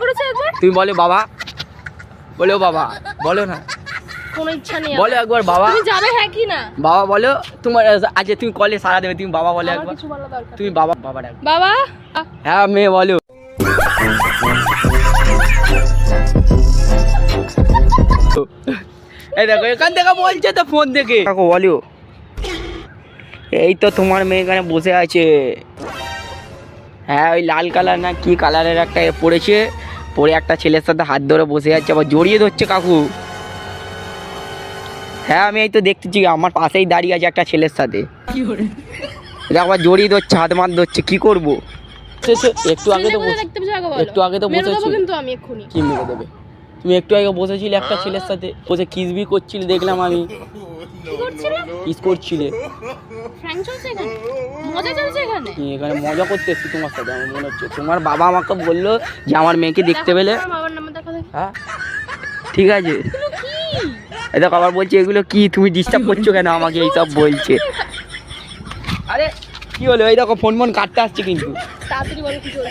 করেছে একবার? তুমি বলো বাবা, বলো বাবা, বলো না, কোনো ইচ্ছা নেই বলো একবার বাবা। তুমি যাবে হ্যাঁ কি না? বাবা বলো, তোমার আজকে তুমি কলে সারা দেবে, তুমি বাবা বলো আমার একবার। কিছু বলা দরকার তুমি বাবা, বাবা ডাকো। বাবা। হ্যাঁ মেয়ে বলো। এই দেখো এখান থেকে বলছে তো ফোন থেকে। কাকু বলো। এই তো তোমার মেয়ে এখানে বসে আছে। হ্যাঁ ওই লাল কালার না কি কালারের একটা পড়েছে, পরে একটা ছেলের সাথে হাত ধরে বসে আছে, আবার জড়িয়ে ধরছে কাকু। হ্যাঁ আমি এই তো দেখতেছি, আমার পাশেই দাঁড়িয়ে আছে একটা ছেলের সাথে। এটা আবার জড়িয়ে ধরছে, হাত মার ধরছে, কি করবো? একটু আগে তো একটু আগে তো বসেছি। কিন্তু আমি এক্ষুনি কি মেরে দেবে? তুমি একটু আগে বসেছিলে একটা ছেলের সাথে, বসে কিসবি করছিলে দেখলাম আমি। কিস করছিলে? ফ্র্যাঙ্ক চলছে এখানে, মজা চলছে এখানে। এখানে মজা করতে এসছি তোমার সাথে আমার মনে হচ্ছে। তোমার বাবা আমাকে বললো যে আমার মেয়েকে দেখতে পেলে। বাবার নাম্বার দেখা দেখি। হ্যাঁ ঠিক আছে। এই দেখো আবার বলছে এগুলো কি, তুমি ডিস্টার্ব করছো কেন আমাকে, এইসব বলছে। আরে কি হলো? এই দেখো ফোন কাটতে আসছে কিন্তু। তাড়াতাড়ি বলো কি চলছে।